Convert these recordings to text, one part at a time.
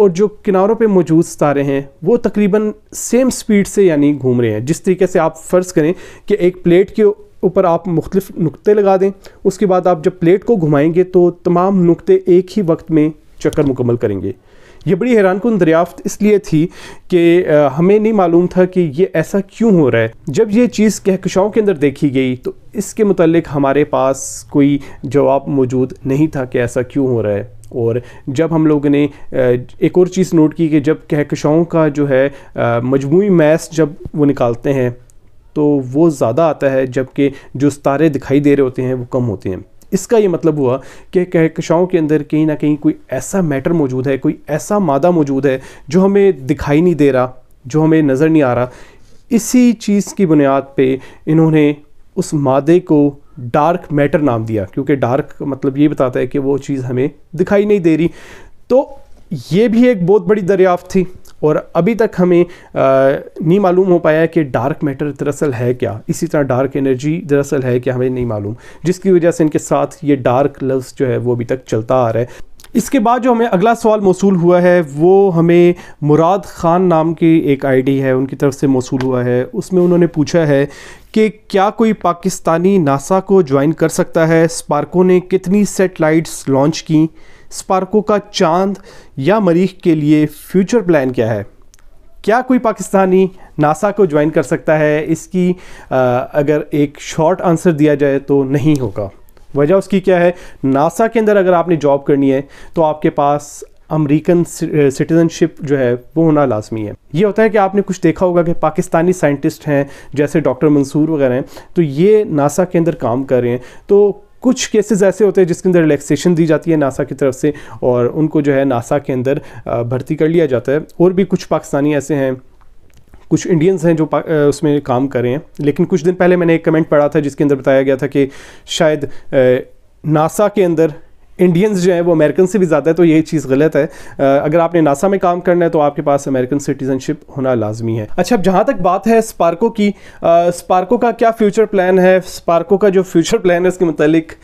اور جو کناروں پہ موجود ستارے ہیں وہ تقریباً سیم سپیڈ سے یعنی گھوم رہے ہیں. جس طریقے سے آپ فرض کریں کہ ایک پلیٹ کے اوپر آپ مختلف نقطے لگا دیں, اس کے بعد آپ جب پلیٹ کو گھمائیں گے تو تمام نقطے ایک ہی وقت میں چکر مکمل کریں گے. یہ بڑی حیران کن دریافت اس لیے تھی کہ ہمیں نہیں معلوم تھا کہ یہ ایسا کیوں ہو رہا ہے. جب یہ چیز کہکشاؤں کے اندر دیکھی گئی تو اس کے متعلق ہمارے پاس کوئی جواب موجود نہیں تھا کہ ایسا کیوں ہو رہا ہے. اور جب ہم لوگوں نے ایک اور چیز نوٹ کی کہ جب کہکشاؤں کا جو ہے مجموعی میس جب وہ نکالتے ہیں تو وہ زیادہ آتا ہے, جبکہ جو ستارے دکھائی دے رہے ہوتے ہیں وہ کم ہوتے ہیں. اس کا یہ مطلب ہوا کہ کہکشاؤں کے اندر کہیں نہ کہیں کوئی ایسا میٹر موجود ہے, کوئی ایسا مادہ موجود ہے جو ہمیں دکھائی نہیں دے رہا, جو ہمیں نظر نہیں آ رہا. اسی چیز کی بنیاد پہ انہوں نے اس مادے کو ڈارک میٹر نام دیا, کیونکہ ڈارک مطلب یہ بتاتا ہے کہ وہ چیز ہمیں دکھائی نہیں دے رہی. تو یہ بھی ایک بہت بڑی دریافت تھی, اور ابھی تک ہمیں نہیں معلوم ہو پایا کہ ڈارک میٹر دراصل ہے کیا. اسی طرح ڈارک انرجی دراصل ہے کہ ہمیں نہیں معلوم, جس کی وجہ سے ان کے ساتھ یہ ڈارک لفظ جو ہے وہ ابھی تک چلتا آ رہا ہے. اس کے بعد جو ہمیں اگلا سوال موصول ہوا ہے وہ ہمیں مراد خان نام کی ایک آئی ڈی ہے ان کی طرف سے موصول ہوا ہے. اس میں انہوں نے پوچھا ہے کہ کیا کوئی پاکستانی ناسا کو جوائن کر سکتا ہے؟ اسپارکو نے کتنی سیٹلائٹس لانچ کیں؟ اسپارکو کا چاند یا مریخ کے لیے فیوچر پلان کیا ہے؟ کیا کوئی پاکستانی ناسا کو جوائن کر سکتا ہے؟ اس کی اگر ایک شارٹ آنسر دیا جائے تو نہیں ہوگا. وجہ اس کی کیا ہے؟ ناسا کے اندر اگر آپ نے جاب کرنی ہے تو آپ کے پاس امریکن سٹیزن شپ جو ہے وہ ہونا لازمی ہے. یہ ہوتا ہے کہ آپ نے کچھ دیکھا ہوگا کہ پاکستانی سائنٹسٹ ہیں جیسے ڈاکٹر منصور وغیرہ ہیں, تو یہ ناسا کے اندر کام کر رہے ہیں. تو کچھ کیسز ایسے ہوتے ہیں جس کے اندر ریلیکسیشن دی جاتی ہے ناسا کی طرف سے, اور ان کو جو ہے ناسا کے اندر بھرتی کر لیا جاتا ہے. اور بھی کچھ پاکستانی ایسے ہیں, کچھ انڈینز ہیں جو اس میں کام کر رہے ہیں. لیکن کچھ دن پہلے میں نے ایک کمنٹ پڑھا تھا جس کے اندر بتایا گیا تھا کہ شاید ناسا کے اندر انڈینز جو ہیں وہ امریکن سے بھی زیادہ ہے, تو یہ چیز غلط ہے. اگر آپ نے ناسا میں کام کرنا ہے تو آپ کے پاس امریکن سٹیزن شپ ہونا لازمی ہے. اچھا, اب جہاں تک بات ہے اسپارکو کی, اسپارکو کا کیا فیوچر پلان ہے؟ اسپارکو کا جو فیوچر پلان ہے اس کے متعلق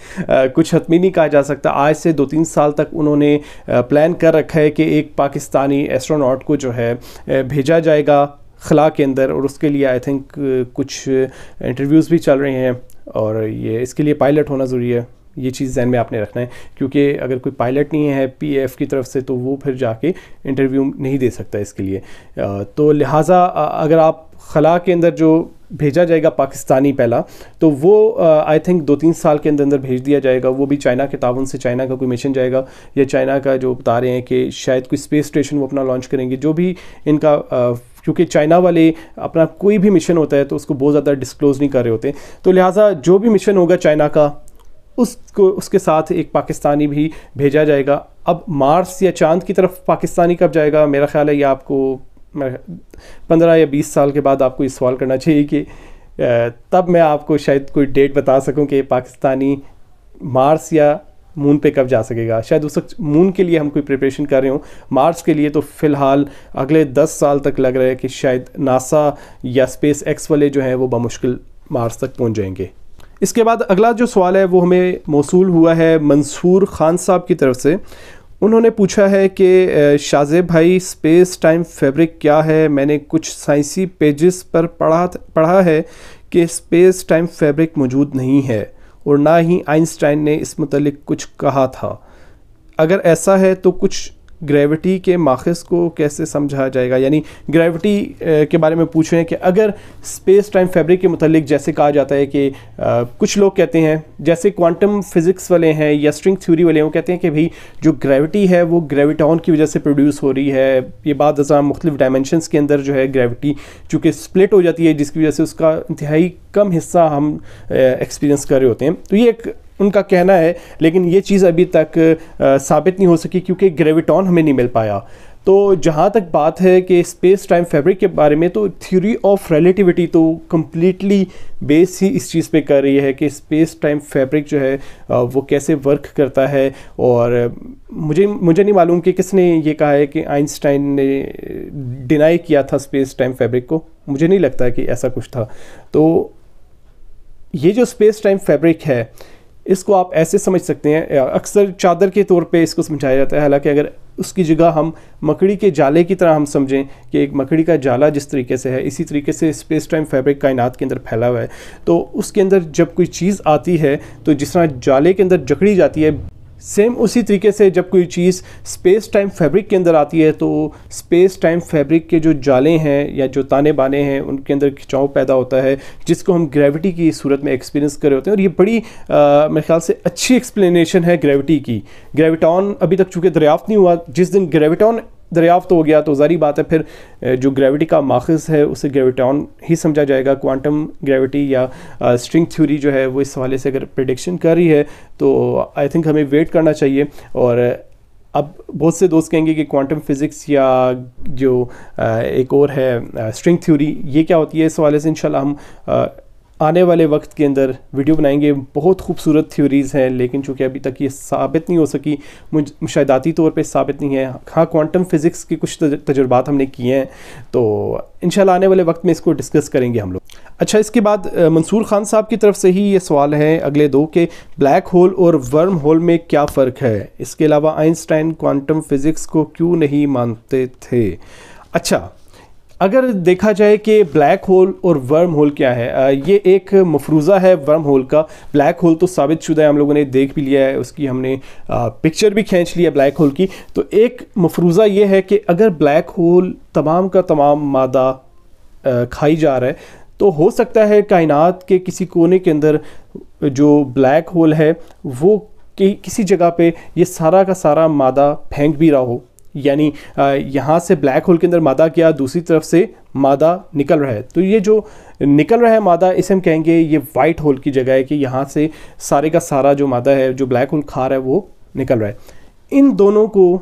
کچھ حتمی نہیں کہا جا سکتا. آج سے 2-3 سال تک انہوں نے پلان کر رکھا ہے کہ ایک پاکستانی ایسٹروناٹ کو جو ہے بھیجا جائے گا خلا کے اندر, اور اس کے لیے آئی تھنک کچھ انٹرویوز بھی چل رہے ہیں, اور یہ اس کے لیے پائلٹ ہونا ضروری ہے. یہ چیز ذہن میں آپ نے رکھنا ہے, کیونکہ اگر کوئی پائلٹ نہیں ہے پی ایف کی طرف سے تو وہ پھر جا کے انٹرویو نہیں دے سکتا اس کے لیے. تو لہٰذا اگر آپ خلا کے اندر جو بھیجا جائے گا پاکستانی پہلا, تو وہ آئی تھنک 2-3 سال کے اندر بھیج دیا جائے گا. وہ بھی چائنا کے تعاون سے, چائنا کا کوئی مشن جائے گا, یا چائنا کا جو بتا رہے ہیں کہ شاید کوئی اسپیس اسٹیشن وہ اپنا لانچ کریں گے. جو بھی ان کا کیونکہ چائنا والے اپنا کوئی بھی مشن ہوتا ہے تو اس کو بہت زیادہ ڈسکلوز نہیں کر رہے ہوتے, تو لہٰذا جو بھی مشن ہوگا چائنا کا اس کے ساتھ ایک پاکستانی بھی بھیجا جائے گا. اب مارس یا چاند کی طرف پاکستانی کب جائے گا؟ میرا خیال ہے یہ آپ کو 15 یا 20 سال کے بعد آپ کو یہ سوال کرنا چاہیے کہ تب میں آپ کو شاید کوئی ڈیٹ بتا سکوں کہ پاکستانی مارس یا مون پہ کب جا سکے گا. شاید اس وقت مون کے لیے ہم کوئی پریپریشن کر رہے ہوں, مارس کے لیے تو فی الحال اگلے 10 سال تک لگ رہا ہے کہ شاید ناسا یا اسپیس ایکس والے جو ہیں وہ بمشکل مارس تک پہنچ جائیں گے. اس کے بعد اگلا جو سوال ہے وہ ہمیں موصول ہوا ہے منصور خان صاحب کی طرف سے. انہوں نے پوچھا ہے کہ شاہزیب بھائی اسپیس ٹائم فیبرک کیا ہے؟ میں نے کچھ سائنسی پیجز پر پڑھا ہے کہ اسپیس ٹائم فیبرک موجود نہیں ہے, اور نہ ہی آئنسٹائن نے اس متعلق کچھ کہا تھا. اگر ایسا ہے تو کچھ گریوٹی کے ماخذ کو کیسے سمجھا جائے گا؟ یعنی گریوٹی کے بارے میں پوچھ رہے ہیں کہ اگر اسپیس ٹائم فیبرک کے متعلق جیسے کہا جاتا ہے کہ کچھ لوگ کہتے ہیں جیسے کوانٹم فزکس والے ہیں یا اسٹرنگ تھیوری والے ہیں, وہ کہتے ہیں کہ بھئی جو گریوٹی ہے وہ گریویٹون کی وجہ سے پروڈیوس ہو رہی ہے. یہ بعد ازاں مختلف ڈائمنشنس کے اندر جو ہے گریوٹی چونکہ سپلٹ ہو جاتی ہے, جس کی وجہ سے اس کا انتہائی کم حصہ ہم ایکسپیرینس کر رہے ہوتے ہیں. تو یہ ایک ان کا کہنا ہے, لیکن یہ چیز ابھی تک ثابت نہیں ہو سکی کیونکہ گریویٹون ہمیں نہیں مل پایا. تو جہاں تک بات ہے کہ اسپیس ٹائم فیبرک کے بارے میں, تو تھیوری آف ریلیٹیوٹی تو کمپلیٹلی بیس ہی اس چیز پہ کر رہی ہے کہ اسپیس ٹائم فیبرک جو ہے وہ کیسے ورک کرتا ہے. اور مجھے نہیں معلوم کہ کس نے یہ کہا ہے کہ آئنسٹائن نے ڈینائی کیا تھا اسپیس ٹائم فیبرک کو. مجھے نہیں لگتا کہ ایسا کچھ تھا. تو یہ جو اسپیس ٹائم فیبرک ہے اس کو آپ ایسے سمجھ سکتے ہیں، اکثر چادر کے طور پہ اس کو سمجھایا جاتا ہے، حالانکہ اگر اس کی جگہ ہم مکڑی کے جالے کی طرح ہم سمجھیں کہ ایک مکڑی کا جالا جس طریقے سے ہے، اسی طریقے سے اسپیس ٹائم فیبرک کائنات کے اندر پھیلا ہوا ہے. تو اس کے اندر جب کوئی چیز آتی ہے تو جس طرح جالے کے اندر جکڑی جاتی ہے، سیم اسی طریقے سے جب کوئی چیز اسپیس ٹائم فیبرک کے اندر آتی ہے تو اسپیس ٹائم فیبرک کے جو جالے ہیں یا جو تانے بانے ہیں ان کے اندر کھچاؤ پیدا ہوتا ہے، جس کو ہم گریوٹی کی صورت میں ایکسپیرینس کر رہے ہوتے ہیں. اور یہ بڑی میرے خیال سے اچھی ایکسپلینیشن ہے گریوٹی کی. گریویٹون ابھی تک چونکہ دریافت نہیں ہوا، جس دن گریویٹون دریافت ہو گیا تو ظاہری بات ہے پھر جو گریوٹی کا ماخذ ہے اسے گریویٹون ہی سمجھا جائے گا. کوانٹم گریوٹی یا اسٹرنگ تھیوری جو ہے وہ اس حوالے سے اگر پریڈکشن کر رہی ہے تو آئی تھنک ہمیں ویٹ کرنا چاہیے. اور اب بہت سے دوست کہیں گے کہ کوانٹم فزکس یا جو ایک اور ہے اسٹرنگ تھیوری یہ کیا ہوتی ہے، اس حوالے سے انشاءاللہ ہم آنے والے وقت کے اندر ویڈیو بنائیں گے. بہت خوبصورت تھیوریز ہیں لیکن چونکہ ابھی تک یہ ثابت نہیں ہو سکی، مشاہداتی طور پہ ثابت نہیں ہے. ہاں کوانٹم فزکس کے کچھ تجربات ہم نے کیے ہیں تو انشاءاللہ آنے والے وقت میں اس کو ڈسکس کریں گے ہم لوگ. اچھا، اس کے بعد منصور خان صاحب کی طرف سے ہی یہ سوال ہے اگلے دو کہ بلیک ہول اور ورم ہول میں کیا فرق ہے، اس کے علاوہ آئنسٹائن کوانٹم فزکس کو کیوں نہیں مانتے تھے. اچھا، اگر دیکھا جائے کہ بلیک ہول اور ورم ہول کیا ہے، یہ ایک مفروضہ ہے ورم ہول کا. بلیک ہول تو ثابت شدہ ہے، ہم لوگوں نے دیکھ بھی لیا ہے، اس کی ہم نے پکچر بھی کھینچ لیا بلیک ہول کی. تو ایک مفروضہ یہ ہے کہ اگر بلیک ہول تمام کا تمام مادہ کھائی جا رہا ہے تو ہو سکتا ہے کائنات کے کسی کونے کے اندر جو بلیک ہول ہے وہ کسی جگہ پہ یہ سارا کا سارا مادہ پھینک بھی رہا ہو. یعنی یہاں سے بلیک ہول کے اندر مادہ کیا، دوسری طرف سے مادہ نکل رہا ہے. تو یہ جو نکل رہا ہے مادہ اسے ہم کہیں گے یہ وائٹ ہول کی جگہ ہے کہ یہاں سے سارے کا سارا جو مادہ ہے جو بلیک ہول کھا رہا ہے وہ نکل رہا ہے. ان دونوں کو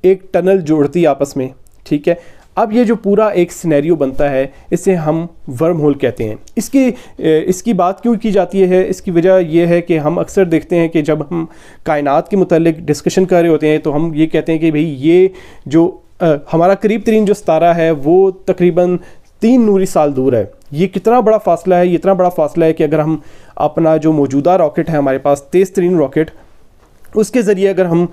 ایک ٹنل جوڑتی آپس میں، ٹھیک ہے. اب یہ جو پورا ایک سینیریو بنتا ہے اسے ہم ورم ہول کہتے ہیں. اس کی بات کیوں کی جاتی ہے، اس کی وجہ یہ ہے کہ ہم اکثر دیکھتے ہیں کہ جب ہم کائنات کے متعلق ڈسکشن کر رہے ہوتے ہیں تو ہم یہ کہتے ہیں کہ بھئی یہ جو ہمارا قریب ترین جو ستارہ ہے وہ تقریباً 3 نوری سال دور ہے. یہ کتنا بڑا فاصلہ ہے، یہ اتنا بڑا فاصلہ ہے کہ اگر ہم اپنا جو موجودہ راکٹ ہے ہمارے پاس تیز ترین راکٹ، اس کے ذریعے اگر ہم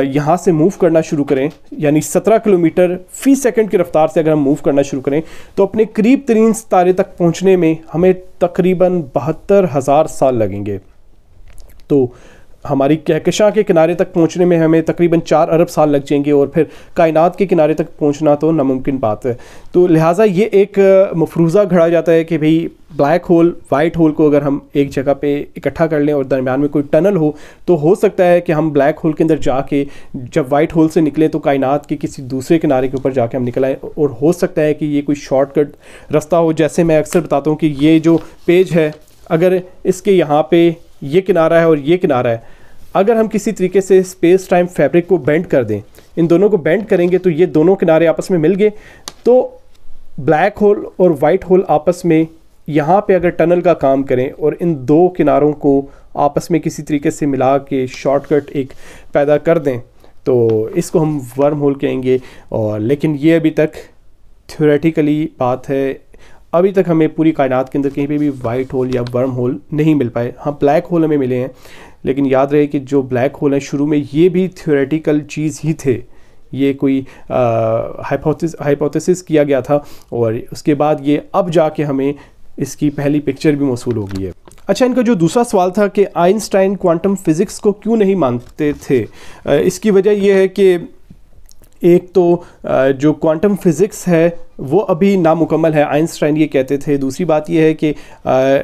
یہاں سے موو کرنا شروع کریں، یعنی 17 کلومیٹر فی سیکنڈ کی رفتار سے اگر ہم موو کرنا شروع کریں تو اپنے قریب ترین ستارے تک پہنچنے میں ہمیں تقریباً 72,000 سال لگیں گے. تو ہماری کہکشاں کے کنارے تک پہنچنے میں ہمیں تقریباً 4 ارب سال لگ جائیں گے، اور پھر کائنات کے کنارے تک پہنچنا تو ناممکن بات ہے. تو لہٰذا یہ ایک مفروضہ گھڑا جاتا ہے کہ بھئی بلیک ہول وائٹ ہول کو اگر ہم ایک جگہ پہ اکٹھا کر لیں اور درمیان میں کوئی ٹنل تو ہو سکتا ہے کہ ہم بلیک ہول کے اندر جا کے جب وائٹ ہول سے نکلیں تو کائنات کے کسی دوسرے کنارے کے اوپر جا کے ہم نکل آئیں. اور ہو سکتا ہے کہ یہ کوئی شارٹ کٹ راستہ ہو. جیسے میں اکثر بتاتا ہوں کہ یہ جو پیج ہے، اگر اس کے یہاں پہ یہ کنارہ ہے اور یہ کنارہ ہے، اگر ہم کسی طریقے سے اسپیس ٹائم فیبرک کو بینڈ کر دیں، ان دونوں کو بینڈ کریں گے تو یہ دونوں کنارے آپس میں مل گئے تو بلیک ہول اور وائٹ ہول آپس میں یہاں پہ اگر ٹنل کا کام کریں اور ان دو کناروں کو آپس میں کسی طریقے سے ملا کے شارٹ کٹ ایک پیدا کر دیں تو اس کو ہم ورم ہول کہیں گے. اور لیکن یہ ابھی تک تھیوریٹیکلی بات ہے، ابھی تک ہمیں پوری کائنات کے اندر کہیں پہ بھی وائٹ ہول یا ورم ہول نہیں مل پائے. ہاں بلیک ہول ہمیں ملے ہیں، لیکن یاد رہے کہ جو بلیک ہول ہیں شروع میں یہ بھی تھیوریٹیکل چیز ہی تھے، یہ کوئی ہائپوتھیسس کیا گیا تھا اور اس کے بعد یہ اب جا کے ہمیں اس کی پہلی پکچر بھی موصول ہو گئی ہے. اچھا، ان کا جو دوسرا سوال تھا کہ آئنسٹائن کوانٹم فزکس کو کیوں نہیں مانتے تھے، اس کی وجہ یہ ہے کہ ایک تو جو کوانٹم فزکس ہے وہ ابھی نامکمل ہے، آئنسٹائن یہ کہتے تھے. دوسری بات یہ ہے کہ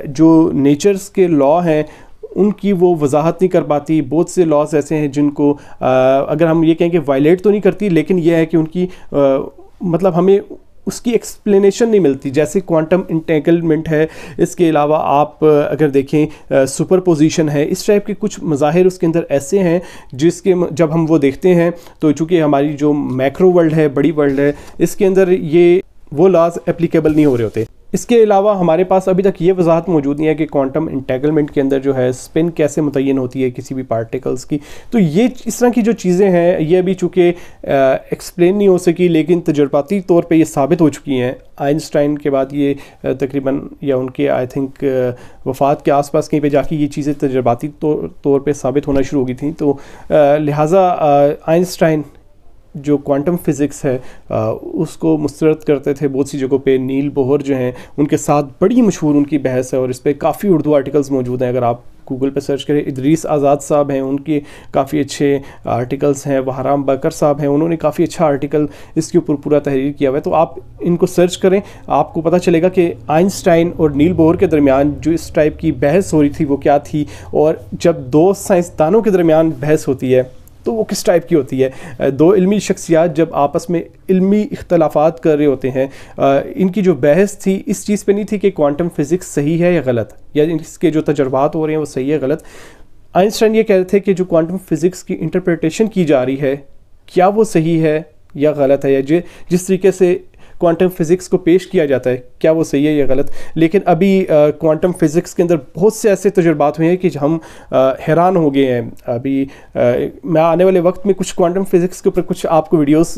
جو نیچرز کے لا ہیں ان کی وہ وضاحت نہیں کر پاتی. بہت سے لاز ایسے ہیں جن کو اگر ہم یہ کہیں کہ وائلیٹ تو نہیں کرتی، لیکن یہ ہے کہ ان کی مطلب ہمیں اس کی ایکسپلینیشن نہیں ملتی. جیسے کوانٹم انٹینگلمنٹ ہے، اس کے علاوہ آپ اگر دیکھیں سپر پوزیشن ہے، اس ٹائپ کے کچھ مظاہر اس کے اندر ایسے ہیں جس کے جب ہم وہ دیکھتے ہیں تو چونکہ ہماری جو میکرو ورلڈ ہے، بڑی ورلڈ ہے، اس کے اندر یہ وہ لاز اپلیکیبل نہیں ہو رہے ہوتے. اس کے علاوہ ہمارے پاس ابھی تک یہ وضاحت موجود نہیں ہے کہ کوانٹم انٹیگلمنٹ کے اندر جو ہے اسپن کیسے متعین ہوتی ہے کسی بھی پارٹیکلز کی. تو یہ اس طرح کی جو چیزیں ہیں یہ ابھی چونکہ ایکسپلین نہیں ہو سکی، لیکن تجرباتی طور پہ یہ ثابت ہو چکی ہیں. آئنسٹائن کے بعد یہ تقریباً یا ان کے آئی تھنک وفات کے آس پاس کہیں پہ جا کے یہ چیزیں تجرباتی طور پہ ثابت ہونا شروع ہو گئی تھیں. تو لہٰذا آئنسٹائن جو کوانٹم فزکس ہے اس کو مسترد کرتے تھے بہت سی جگہوں پہ. نیل بوہر جو ہیں ان کے ساتھ بڑی مشہور ان کی بحث ہے، اور اس پہ کافی اردو آرٹیکلز موجود ہیں. اگر آپ گوگل پہ سرچ کریں، ادریس آزاد صاحب ہیں، ان کے کافی اچھے آرٹیکلز ہیں. وہرام بکر صاحب ہیں، انہوں نے کافی اچھا آرٹیکل اس کے اوپر پورا تحریر کیا ہوا ہے. تو آپ ان کو سرچ کریں، آپ کو پتہ چلے گا کہ آئنسٹائن اور نیل بوہر کے درمیان جو اس ٹائپ کی بحث ہو رہی تھی وہ کیا تھی، اور جب دو سائنسدانوں کے درمیان بحث ہوتی ہے تو وہ کس ٹائپ کی ہوتی ہے. دو علمی شخصیات جب آپس میں علمی اختلافات کر رہے ہوتے ہیں. ان کی جو بحث تھی اس چیز پہ نہیں تھی کہ کوانٹم فزکس صحیح ہے یا غلط، یا اس کے جو تجربات ہو رہے ہیں وہ صحیح ہے غلط. آئنسٹائن یہ کہہ رہے تھے کہ جو کوانٹم فزکس کی انٹرپریٹیشن کی جا رہی ہے کیا وہ صحیح ہے یا غلط ہے، یا جس طریقے سے کوانٹم فزکس کو پیش کیا جاتا ہے کیا وہ صحیح ہے یا غلط. لیکن ابھی کوانٹم فزکس کے اندر بہت سے ایسے تجربات ہوئے ہیں کہ ہم حیران ہو گئے ہیں. ابھی میں آنے والے وقت میں کچھ کوانٹم فزکس کے اوپر کچھ آپ کو ویڈیوز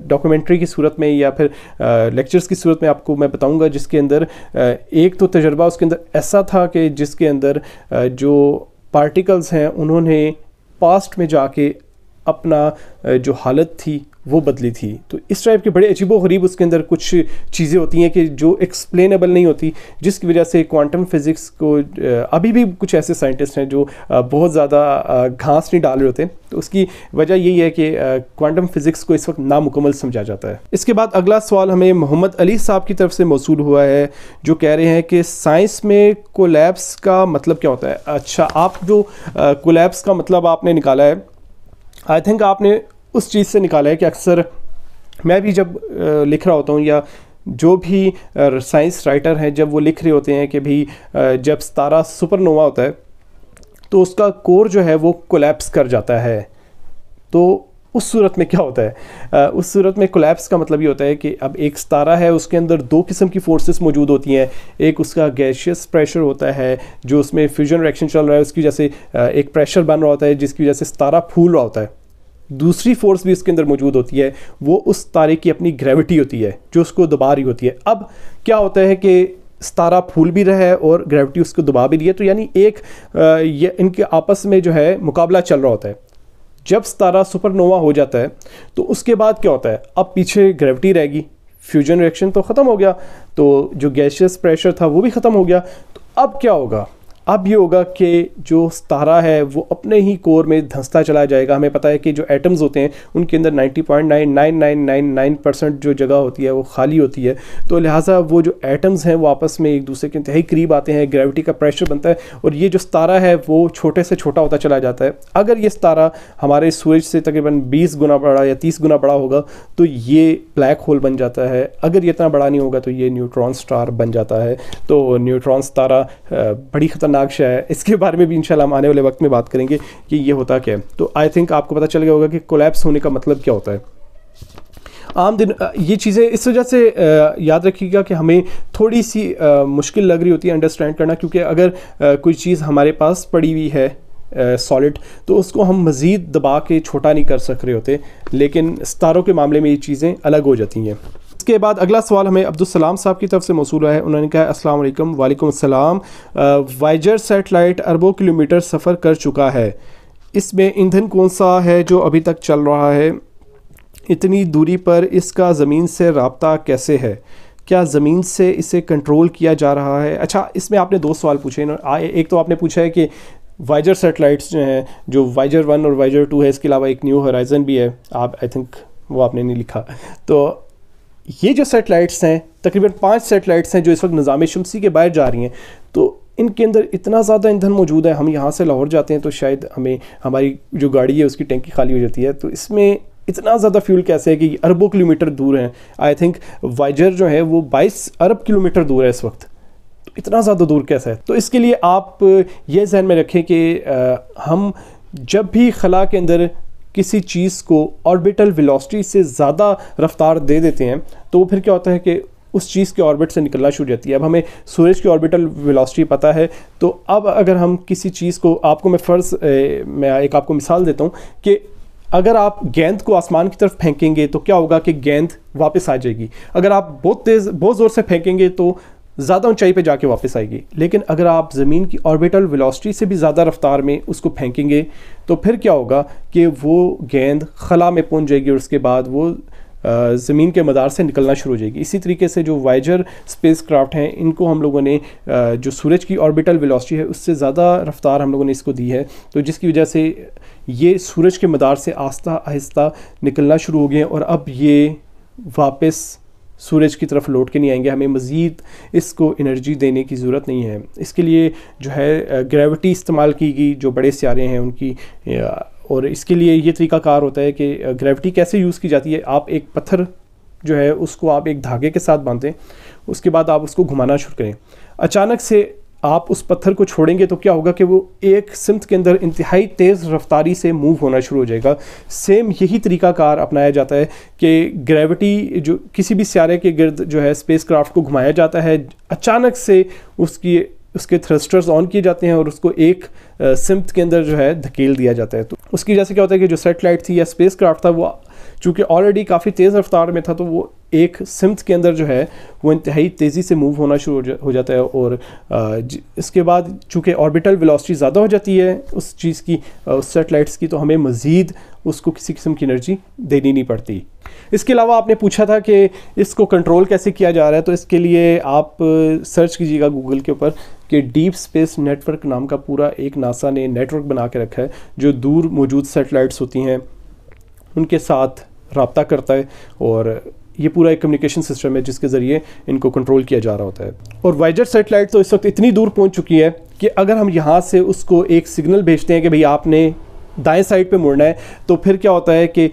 ڈاکومنٹری کی صورت میں یا پھر لیکچرز کی صورت میں آپ کو میں بتاؤں گا، جس کے اندر ایک تو تجربہ اس کے اندر ایسا تھا کہ جس کے اندر جو پارٹیکلز ہیں انہوں نے پاسٹ میں جا کے اپنا جو حالت تھی وہ بدلی تھی. تو اس ٹائپ کے بڑے عجیب و غریب اس کے اندر کچھ چیزیں ہوتی ہیں کہ جو ایکسپلینیبل نہیں ہوتی، جس کی وجہ سے کوانٹم فزکس کو ابھی بھی کچھ ایسے سائنٹسٹ ہیں جو بہت زیادہ گھاس نہیں ڈال رہے ہوتے. تو اس کی وجہ یہی ہے کہ کوانٹم فزکس کو اس وقت نامکمل سمجھا جاتا ہے. اس کے بعد اگلا سوال ہمیں محمد علی صاحب کی طرف سے موصول ہوا ہے، جو کہہ رہے ہیں کہ سائنس میں کولیپس کا مطلب کیا ہوتا ہے. اچھا، آپ جو کولیپس کا مطلب آپ نے نکالا ہے، آئی تھنک آپ نے اس چیز سے نکالا ہے کہ اکثر میں بھی جب لکھ رہا ہوتا ہوں یا جو بھی سائنس رائٹر ہیں جب وہ لکھ رہے ہوتے ہیں کہ بھی جب ستارہ سپر نووا ہوتا ہے تو اس کا کور جو ہے وہ کولیپس کر جاتا ہے. تو اس صورت میں کیا ہوتا ہے؟ اس صورت میں کولیپس کا مطلب یہ ہوتا ہے کہ اب ایک ستارہ ہے، اس کے اندر دو قسم کی فورسز موجود ہوتی ہیں. ایک اس کا گیشیس پریشر ہوتا ہے جو اس میں فیوژن ریئیکشن چل رہا ہے، اس کی وجہ سے ایک پریشر بن رہا ہوتا ہے جس کی وجہ سے ستارہ پھول رہا ہوتا ہے. دوسری فورس بھی اس کے اندر موجود ہوتی ہے، وہ اس ستارے کی اپنی گریوٹی ہوتی ہے جو اس کو دبا رہی ہوتی ہے. اب کیا ہوتا ہے کہ ستارہ پھول بھی رہا ہے اور گریوٹی اس کو دبا بھی رہی ہے، تو یعنی ایک ان کے آپس میں جو ہے مقابلہ چل رہا ہوتا ہے. جب ستارہ سپر نووا ہو جاتا ہے تو اس کے بعد کیا ہوتا ہے؟ اب پیچھے گریوٹی رہے گی، فیوژن ریئیکشن تو ختم ہو گیا، تو جو گیشیس پریشر تھا وہ بھی ختم ہو گیا. تو اب کیا ہوگا؟ اب یہ ہوگا کہ جو ستارہ ہے وہ اپنے ہی کور میں دھنستا چلا جائے گا. ہمیں پتہ ہے کہ جو ایٹمز ہوتے ہیں ان کے اندر 90.9999% جو جگہ ہوتی ہے وہ خالی ہوتی ہے. تو لہٰذا وہ جو ایٹمز ہیں وہ آپس میں ایک دوسرے کے انتہائی قریب آتے ہیں، گریوٹی کا پریشر بنتا ہے، اور یہ جو ستارہ ہے وہ چھوٹے سے چھوٹا ہوتا چلا جاتا ہے. اگر یہ ستارہ ہمارے سورج سے تقریباً 20 گنا بڑا یا 30 گنا بڑا ہوگا تو یہ بلیک ہول بن جاتا ہے. اگر یہ اتنا بڑا نہیں ہوگا تو یہ نیوٹران سٹار بن جاتا ہے. تو نیوٹران ستارہ بڑی خطرناک شے ہے، اس کے بارے میں بھی انشاءاللہ ہم آنے والے وقت میں بات کریں گے کہ یہ ہوتا کیا ہے. تو آئی تھنک آپ کو پتہ چل گیا ہوگا کہ کولیپس ہونے کا مطلب کیا ہوتا ہے. عام دن یہ چیزیں اس وجہ سے یاد رکھیے گا کہ ہمیں تھوڑی سی مشکل لگ رہی ہوتی ہے انڈرسٹینڈ کرنا، کیونکہ اگر کوئی چیز ہمارے پاس پڑی ہوئی ہے سالڈ تو اس کو ہم مزید دبا کے چھوٹا نہیں کر سک رہے ہوتے، لیکن ستاروں کے معاملے میں یہ چیزیں الگ ہو جاتی ہیں. اس کے بعد اگلا سوال ہمیں عبدالسلام صاحب کی طرف سے موصول ہے. انہوں نے کہا السلام علیکم. وعلیکم السلام. وائجر سیٹلائٹ اربوں کلومیٹر سفر کر چکا ہے، اس میں ایندھن کون سا ہے جو ابھی تک چل رہا ہے؟ اتنی دوری پر اس کا زمین سے رابطہ کیسے ہے؟ کیا زمین سے اسے کنٹرول کیا جا رہا ہے؟ اچھا، اس میں آپ نے دو سوال پوچھے. ایک تو آپ نے پوچھا ہے کہ وائجر سیٹلائٹس جو ہیں، جو وائجر 1 اور وائجر 2 ہے، اس کے علاوہ ایک نیو ہورائزن بھی ہے. آپ آئی تھنک وہ آپ نے نہیں لکھا. تو یہ جو سیٹلائٹس ہیں تقریباً 5 سیٹلائٹس ہیں جو اس وقت نظام شمسی کے باہر جا رہی ہیں. تو ان کے اندر اتنا زیادہ ایندھن موجود ہے، ہم یہاں سے لاہور جاتے ہیں تو شاید ہماری جو گاڑی ہے اس کی ٹینکی خالی ہو جاتی ہے. تو اس میں اتنا زیادہ فیول کیسے ہے کہ اربوں کلومیٹر دور ہیں. آئی تھنک وائجر جو ہے وہ 22 ارب کلومیٹر دور ہے اس وقت. تو اتنا زیادہ دور کیسا ہے؟ تو اس کے لیے آپ یہ ذہن میں رکھیں کہ ہم جب بھی خلا کے اندر کسی چیز کو آربیٹل ویلوسٹی سے زیادہ رفتار دے دیتے ہیں تو پھر کیا ہوتا ہے کہ اس چیز کے آربٹ سے نکلنا شروع ہو جاتی ہے. اب ہمیں سورج کی آربیٹل ویلوسٹی پتہ ہے, تو اب اگر ہم کسی چیز کو, آپ کو میں ایک آپ کو مثال دیتا ہوں کہ اگر آپ گیند کو آسمان کی طرف پھینکیں گے تو کیا ہوگا کہ گیند واپس آ جائے گی. اگر آپ بہت زور سے پھینکیں گے تو زیادہ اونچائی پہ جا کے واپس آئے گی. لیکن اگر آپ زمین کی آربیٹل ویلوسٹی سے بھی زیادہ رفتار میں اس کو پھینکیں گے تو پھر کیا ہوگا کہ وہ گیند خلا میں پہنچ جائے گی, اور اس کے بعد وہ زمین کے مدار سے نکلنا شروع ہو جائے گی. اسی طریقے سے جو وائجر اسپیس کرافٹ ہیں, ان کو ہم لوگوں نے جو سورج کی آربیٹل ویلوسٹی ہے اس سے زیادہ رفتار ہم لوگوں نے اس کو دی ہے, تو جس کی وجہ سے یہ سورج کے مدار سے آہستہ آہستہ نکلنا شروع ہو گئے ہیں, اور اب یہ واپس سورج کی طرف لوٹ کے نہیں آئیں گے. ہمیں مزید اس کو انرجی دینے کی ضرورت نہیں ہے. اس کے لیے جو ہے گریوٹی استعمال کی گئی, جو بڑے سیارے ہیں ان کی, اور اس کے لیے یہ طریقہ کار ہوتا ہے کہ گریوٹی کیسے یوز کی جاتی ہے. آپ ایک پتھر جو ہے اس کو آپ ایک دھاگے کے ساتھ باندھیں, اس کے بعد آپ اس کو گھمانا شروع کریں. اچانک سے آپ اس پتھر کو چھوڑیں گے تو کیا ہوگا کہ وہ ایک سمت کے اندر انتہائی تیز رفتاری سے موو ہونا شروع ہو جائے گا. سیم یہی طریقہ کار اپنایا جاتا ہے کہ گریوٹی جو کسی بھی سیارے کے گرد جو ہے اسپیس کرافٹ کو گھمایا جاتا ہے, اچانک سے اس کے تھرسٹرز آن کیے جاتے ہیں اور اس کو ایک سمت کے اندر جو ہے دھکیل دیا جاتا ہے. تو اس کی وجہ سے کیا ہوتا ہے کہ جو سیٹلائٹ تھی یا اسپیس کرافٹ تھا, وہ چونکہ آلریڈی کافی تیز رفتار میں تھا, تو وہ ایک سمت کے اندر جو ہے وہ انتہائی تیزی سے موو ہونا شروع ہو جاتا ہے. اور اس کے بعد چونکہ آربیٹل ویلوسٹی زیادہ ہو جاتی ہے اس چیز کی, اس سیٹلائٹس کی, تو ہمیں مزید اس کو کسی قسم کی انرجی دینی نہیں پڑتی. اس کے علاوہ آپ نے پوچھا تھا کہ اس کو کنٹرول کیسے کیا جا رہا ہے, تو اس کے لیے آپ سرچ کیجیے گا گوگل کے اوپر کہ ڈیپ اسپیس نیٹ ورک نام کا پورا ایک ناسا نے نیٹ ورک بنا کے رکھا ہے, جو دور موجود سیٹلائٹس ہوتی ہیں ان کے ساتھ رابطہ کرتا ہے, اور یہ پورا ایک کمیونیکیشن سسٹم ہے جس کے ذریعے ان کو کنٹرول کیا جا رہا ہوتا ہے. اور وائجر سیٹلائٹ تو اس وقت اتنی دور پہنچ چکی ہے کہ اگر ہم یہاں سے اس کو ایک سگنل بھیجتے ہیں کہ بھئی آپ نے دائیں سائڈ پہ مڑنا ہے, تو پھر کیا ہوتا ہے کہ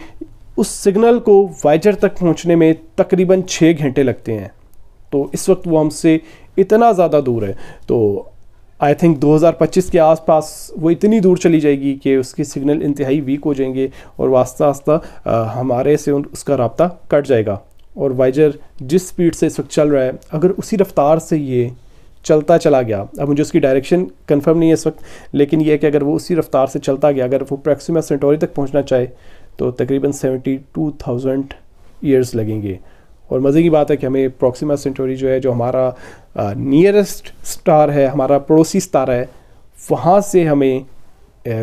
اس سگنل کو وائجر تک پہنچنے میں تقریباً 6 گھنٹے لگتے ہیں. تو اس وقت وہ ہم سے اتنا زیادہ دور ہے, تو آئی تھنک 2025 کے آس پاس وہ اتنی دور چلی جائے گی کہ اس کے سگنل انتہائی ویک ہو جائیں گے, اور آہستہ آہستہ ہمارے سے اس کا رابطہ کٹ جائے گا. اور وائجر جس سپیڈ سے اس وقت چل رہا ہے, اگر اسی رفتار سے یہ چلتا چلا گیا, اب مجھے اس کی ڈائریکشن کنفرم نہیں ہے اس وقت, لیکن یہ ہے کہ اگر وہ اسی رفتار سے چلتا گیا, اگر وہ پروکسیما سینٹوری تک پہنچنا چاہے تو تقریباً 72,000 ایئرز لگیں گے. اور مزے کی بات ہے کہ ہمیں پروکسیما سینٹوری جو ہے, جو ہمارا نیئرسٹ سٹار ہے, ہمارا پڑوسی ستارہ ہے, وہاں سے ہمیں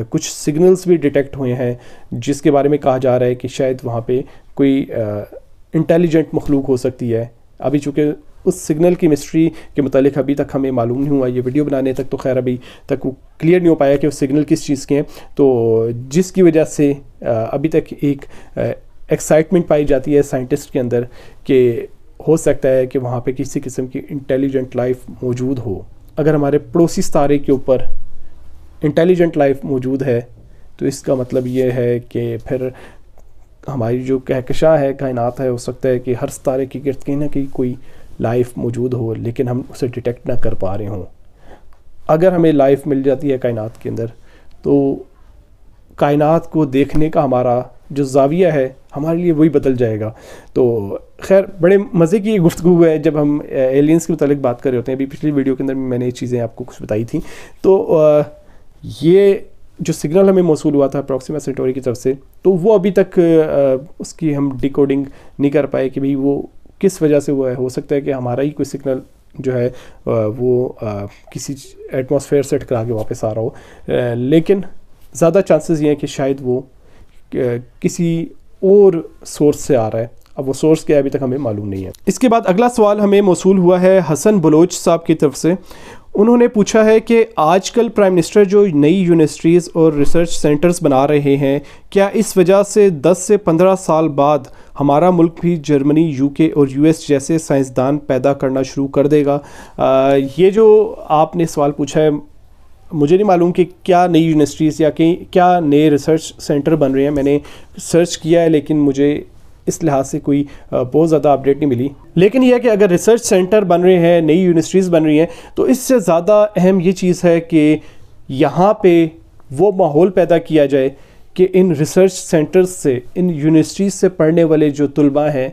کچھ سگنلز بھی ڈیٹیکٹ ہوئے ہیں جس کے بارے میں کہا جا رہا ہے کہ شاید وہاں پہ کوئی انٹیلیجنٹ مخلوق ہو سکتی ہے. ابھی چونکہ اس سگنل کی مسٹری کے متعلق ابھی تک ہمیں معلوم نہیں ہوا, یہ ویڈیو بنانے تک تو خیر ابھی تک وہ کلیئر نہیں ہو پایا کہ وہ سگنل کس چیز کے ہیں, تو جس کی وجہ سے ابھی تک ایک ایکسائٹمنٹ پائی جاتی ہے سائنٹسٹ کے اندر کہ ہو سکتا ہے کہ وہاں پہ کسی قسم کی انٹیلیجنٹ لائف موجود ہو. اگر ہمارے پڑوسی ستارے کے اوپر انٹیلیجنٹ لائف موجود ہے تو اس کا مطلب یہ ہے کہ پھر ہماری جو کہکشاں ہے, کائنات ہے, ہو سکتا ہے کہ ہر ستارے کی گرد کہیں نہ کہیں کوئی لائف موجود ہو, لیکن ہم اسے ڈیٹیکٹ نہ کر پا رہے ہوں. اگر ہمیں لائف مل جاتی ہے کائنات کے اندر, تو کائنات کو دیکھنے کا ہمارا جو زاویہ ہے ہمارے لیے وہی بدل جائے گا. تو خیر بڑے مزے کی گفتگو ہے جب ہم ایلینز کے متعلق بات کر رہے ہوتے ہیں. ابھی پچھلی ویڈیو کے اندر میں نے یہ چیزیں آپ کو کچھ بتائی تھیں. تو یہ جو سگنل ہمیں موصول ہوا تھا پروکسیما سینٹوری کی طرف سے, تو وہ ابھی تک اس کی ہم ڈیکوڈنگ نہیں کر پائے کہ بھئی وہ کس وجہ سے ہوا ہے. ہو سکتا ہے کہ ہمارا ہی کوئی سگنل جو ہے وہ کسی ایٹماسفیئر سے ٹکرا کے واپس آ رہا ہو, لیکن زیادہ چانسز یہ ہیں کہ شاید وہ کسی اور سورس سے آ رہا ہے. اب وہ سورس کیا ہے ابھی تک ہمیں معلوم نہیں ہے. اس کے بعد اگلا سوال ہمیں موصول ہوا ہے حسن بلوچ صاحب کی طرف سے. انہوں نے پوچھا ہے کہ آج کل پرائم منسٹر جو نئی یونیورسٹیز اور ریسرچ سینٹرز بنا رہے ہیں, کیا اس وجہ سے 10 سے 15 سال بعد ہمارا ملک بھی جرمنی, یو کے اور یو ایس جیسے سائنسدان پیدا کرنا شروع کر دے گا؟ یہ جو آپ نے سوال پوچھا ہے, مجھے نہیں معلوم کہ کیا نئی یونیورسٹیز یا کیا نئے ریسرچ سینٹر بن رہے ہیں. میں نے سرچ کیا ہے لیکن مجھے اس لحاظ سے کوئی بہت زیادہ اپڈیٹ نہیں ملی. لیکن یہ ہے کہ اگر ریسرچ سینٹر بن رہے ہیں, نئی یونیورسٹیز بن رہی ہیں, تو اس سے زیادہ اہم یہ چیز ہے کہ یہاں پہ وہ ماحول پیدا کیا جائے کہ ان ریسرچ سینٹرز سے, ان یونیورسٹیز سے پڑھنے والے جو طلباء ہیں